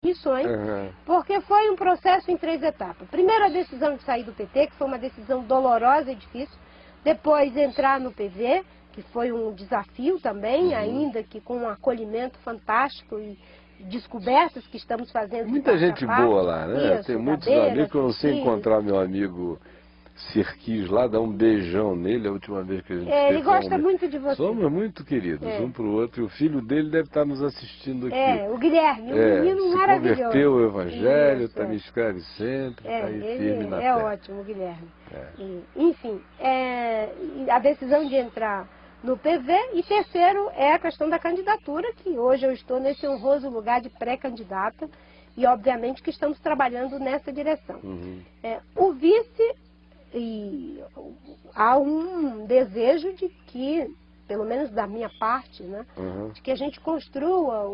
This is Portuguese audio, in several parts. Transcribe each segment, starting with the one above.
missões, porque foi um processo em 3 etapas. Primeiro, a decisão de sair do PT, que foi uma decisão dolorosa e difícil. Depois, entrar no PV, que foi um desafio também, ainda que com um acolhimento fantástico e descobertas que estamos fazendo. Muita gente boa lá, né? Isso, tem muitos Gabeira, amigos que eu não sei Cecília. encontrar meu amigo Sirquis lá, dar um beijão nele a última vez que a gente Ele esteve, gosta muito de você. Somos muito queridos, um para o outro, e o filho dele deve estar nos assistindo aqui. O Guilherme, um menino se maravilhoso. Converteu ao Evangelho, me escreve sempre, está aí firme na terra. Ótimo, Guilherme. Enfim, a decisão de entrar no PV, e terceiro é a questão da candidatura, que hoje eu estou nesse honroso lugar de pré-candidata, e obviamente que estamos trabalhando nessa direção. O vice, há um desejo de que, pelo menos da minha parte, né, de que a gente construa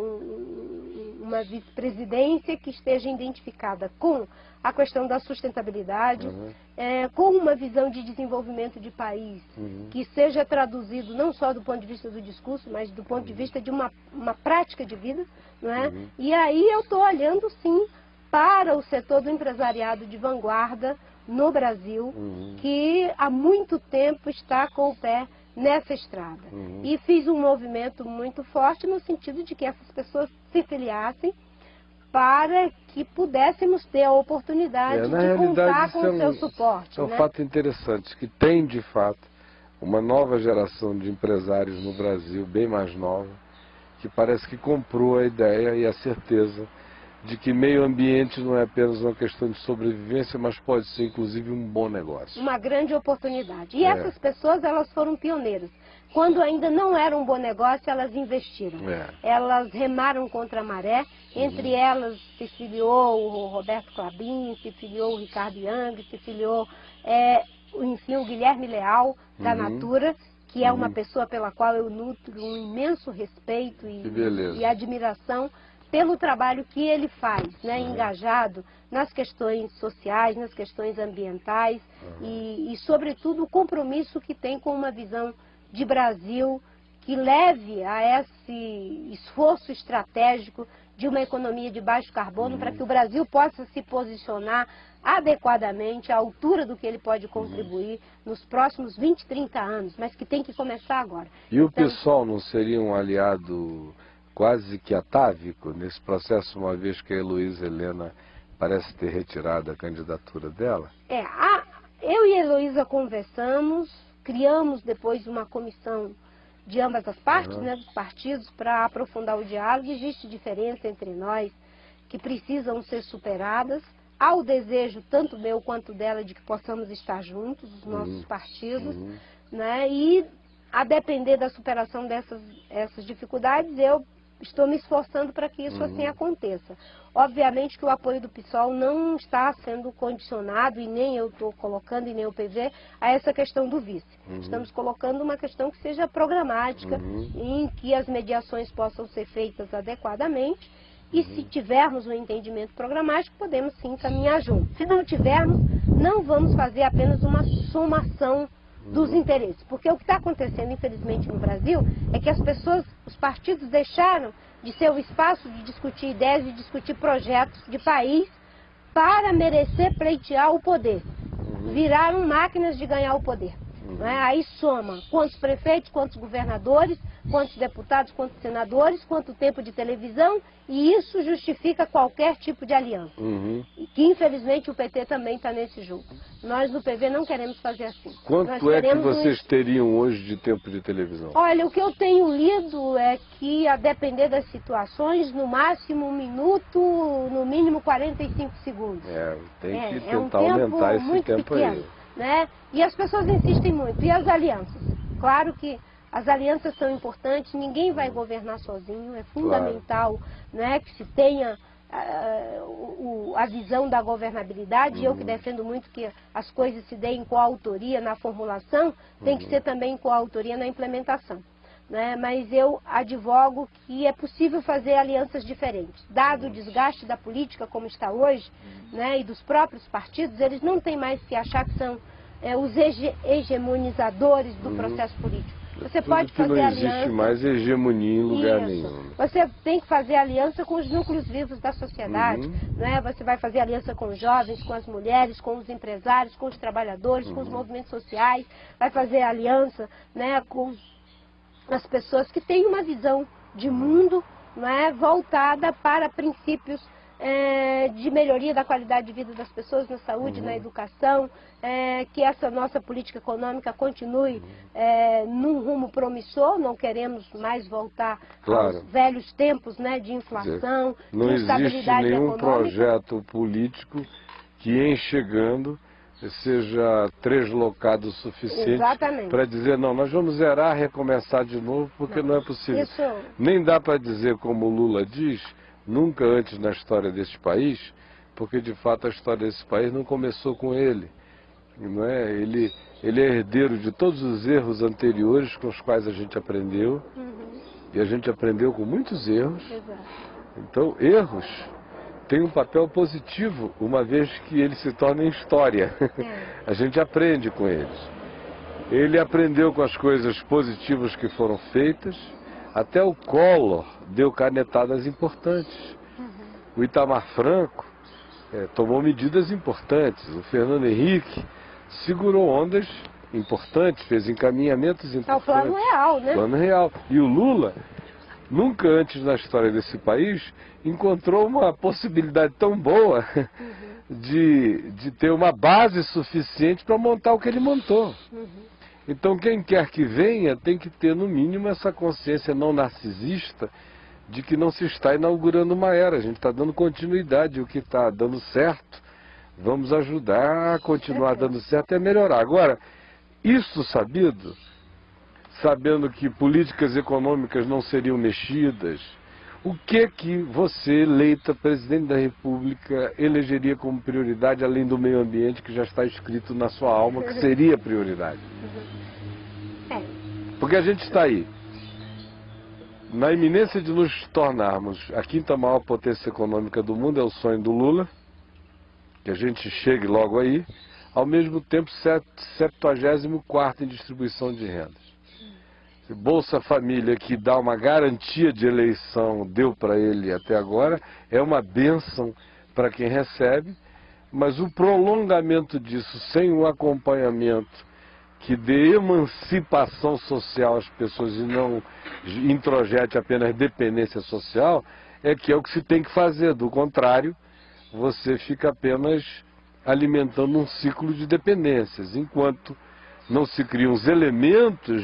uma vice-presidência que esteja identificada com a questão da sustentabilidade, com uma visão de desenvolvimento de país, que seja traduzido não só do ponto de vista do discurso, mas do ponto de vista de uma prática de vida, não é? E aí eu estou olhando, sim, para o setor do empresariado de vanguarda no Brasil, que há muito tempo está com o pé nessa estrada. E fiz um movimento muito forte no sentido de que essas pessoas se filiassem para que pudéssemos ter a oportunidade de contar com o seu suporte. É um fato interessante, que tem de fato uma nova geração de empresários no Brasil, bem mais nova, que parece que comprou a ideia e a certeza de que meio ambiente não é apenas uma questão de sobrevivência, mas pode ser inclusive um bom negócio. Uma grande oportunidade. E essas pessoas, elas foram pioneiras. Quando ainda não era um bom negócio, elas investiram. Elas remaram contra a maré. Entre elas se filiou o Roberto Clabin, se filiou o Ricardo Yang, se filiou, enfim, o Guilherme Leal, da Natura, que é uma pessoa pela qual eu nutro um imenso respeito e admiração pelo trabalho que ele faz, né, engajado nas questões sociais, nas questões ambientais e, sobretudo, o compromisso que tem com uma visão de Brasil que leve a esse esforço estratégico de uma economia de baixo carbono para que o Brasil possa se posicionar adequadamente à altura do que ele pode contribuir nos próximos 20, 30 anos, mas que tem que começar agora. E o PSOL não seria um aliado quase que atávico nesse processo, uma vez que a Heloísa Helena parece ter retirado a candidatura dela? Eu e a Heloísa conversamos, criamos depois uma comissão de ambas as partes, né, dos partidos, para aprofundar o diálogo. Existe diferença entre nós que precisam ser superadas. Há o desejo, tanto meu quanto dela, de que possamos estar juntos, os nossos partidos, né, e a depender da superação dessas dificuldades, eu estou me esforçando para que isso assim aconteça. Obviamente que o apoio do PSOL não está sendo condicionado, e nem eu estou colocando, e nem o PV, a essa questão do vice. Estamos colocando uma questão que seja programática, em que as mediações possam ser feitas adequadamente, e se tivermos um entendimento programático, podemos sim caminhar juntos. Se não tivermos, não vamos fazer apenas uma somação dos interesses. Porque o que está acontecendo, infelizmente, no Brasil, é que as pessoas, os partidos deixaram de ser o espaço de discutir ideias e discutir projetos de país para merecer pleitear o poder. Viraram máquinas de ganhar o poder. Não é? Aí soma quantos prefeitos, quantos governadores, quantos deputados, quantos senadores, quanto tempo de televisão, e isso justifica qualquer tipo de aliança. E que, infelizmente, o PT também está nesse jogo. Nós, no PV, não queremos fazer assim. Quanto é que vocês teriam hoje de tempo de televisão? Olha, o que eu tenho lido é que, a depender das situações, no máximo 1 minuto, no mínimo 45 segundos. Tem que tentar aumentar esse tempo aí. Né? E as pessoas insistem muito. E as alianças? Claro que as alianças são importantes, ninguém vai governar sozinho, é fundamental, né, que se tenha a visão da governabilidade. Eu que defendo muito que as coisas se deem com a autoria na formulação, tem que ser também com a autoria na implementação. Né? Mas eu advogo que é possível fazer alianças diferentes. Dado o desgaste da política como está hoje, né, e dos próprios partidos, eles não têm mais que achar que são os hegemonizadores do processo político. Você Tudo pode que fazer não aliança. existe mais hegemonia em lugar nenhum. Você tem que fazer aliança com os núcleos vivos da sociedade, né? Você vai fazer aliança com os jovens, com as mulheres, com os empresários, com os trabalhadores, com os movimentos sociais, vai fazer aliança, né, com as pessoas que têm uma visão de mundo, né, voltada para princípios de melhoria da qualidade de vida das pessoas na saúde, na educação, que essa nossa política econômica continue num rumo promissor. Não queremos mais voltar aos velhos tempos, né, de inflação, não de instabilidade existe nenhum econômica. projeto político que, em chegando, seja translocado o suficiente para dizer, não, nós vamos zerar, recomeçar de novo, porque não é possível. Nem dá para dizer, como o Lula diz, nunca antes na história desse país, porque de fato a história desse país não começou com ele. Não é? Ele é herdeiro de todos os erros anteriores com os quais a gente aprendeu, e a gente aprendeu com muitos erros. Então, erros têm um papel positivo, uma vez que eles se tornam história. A gente aprende com eles. Ele aprendeu com as coisas positivas que foram feitas. Até o Collor deu canetadas importantes. O Itamar Franco tomou medidas importantes. O Fernando Henrique segurou ondas importantes, fez encaminhamentos importantes. É o plano real, né? Plano real. E o Lula, nunca antes na história desse país, encontrou uma possibilidade tão boa de ter uma base suficiente para montar o que ele montou. Então, quem quer que venha tem que ter, no mínimo, essa consciência não narcisista de que não se está inaugurando uma era. A gente está dando continuidade. O que está dando certo, vamos ajudar a continuar dando certo e a melhorar. Agora, isso sabendo que políticas econômicas não seriam mexidas, o que você, eleita presidente da República, elegeria como prioridade, além do meio ambiente, que já está escrito na sua alma que seria prioridade? Porque a gente está aí, na iminência de nos tornarmos a quinta maior potência econômica do mundo, é o sonho do Lula, que a gente chegue logo aí, ao mesmo tempo 74º em distribuição de rendas. Bolsa Família, que dá uma garantia de eleição, deu para ele até agora, é uma bênção para quem recebe, mas o prolongamento disso sem o acompanhamento que dê emancipação social às pessoas e não introjete apenas dependência social, é o que se tem que fazer. Do contrário, você fica apenas alimentando um ciclo de dependências, enquanto não se criam os elementos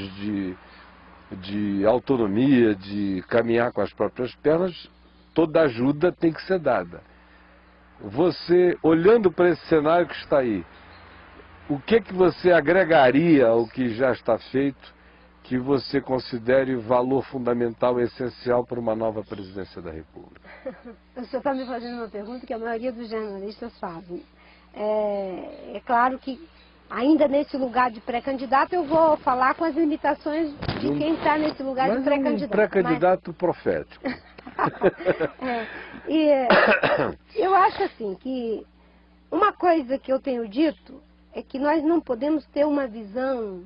de autonomia, de caminhar com as próprias pernas, toda ajuda tem que ser dada. Você, olhando para esse cenário que está aí, o que você agregaria ao que já está feito, que você considere valor fundamental e essencial para uma nova presidência da República? O senhor está me fazendo uma pergunta que a maioria dos jornalistas fazem. É claro que, ainda nesse lugar de pré-candidato, eu vou falar com as limitações de quem está nesse lugar de pré-candidato. Um pré-candidato profético. Eu acho assim que uma coisa que eu tenho dito é que nós não podemos ter uma visão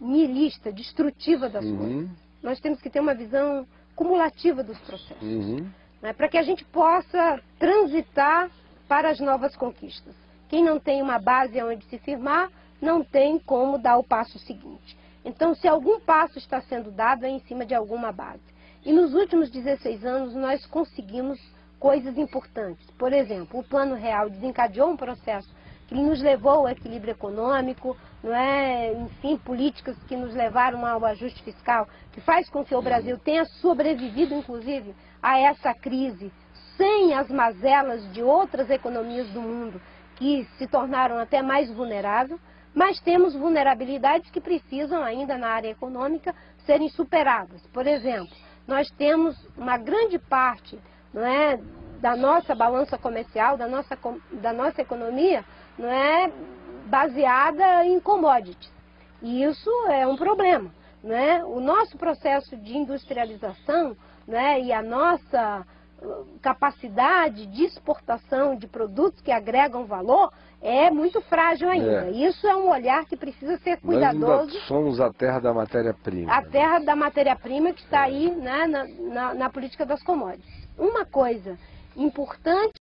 nihilista, destrutiva das coisas. Nós temos que ter uma visão cumulativa dos processos, né, para que a gente possa transitar para as novas conquistas. Quem não tem uma base onde se firmar, não tem como dar o passo seguinte. Então, se algum passo está sendo dado, é em cima de alguma base. E nos últimos 16 anos, nós conseguimos coisas importantes. Por exemplo, o Plano Real desencadeou um processo que nos levou ao equilíbrio econômico, não é? Enfim, políticas que nos levaram ao ajuste fiscal, que faz com que o Brasil tenha sobrevivido, inclusive, a essa crise, sem as mazelas de outras economias do mundo, que se tornaram até mais vulneráveis, mas temos vulnerabilidades que precisam ainda na área econômica serem superadas. Por exemplo, nós temos uma grande parte, não é, da nossa balança comercial, da nossa economia, não é, baseada em commodities. E isso é um problema, né? O nosso processo de industrialização, né, e a nossa capacidade de exportação de produtos que agregam valor é muito frágil ainda. Isso é um olhar que precisa ser cuidadoso. Nós ainda somos a terra da matéria-prima. A terra da matéria-prima que está aí, né, na política das commodities. Uma coisa importante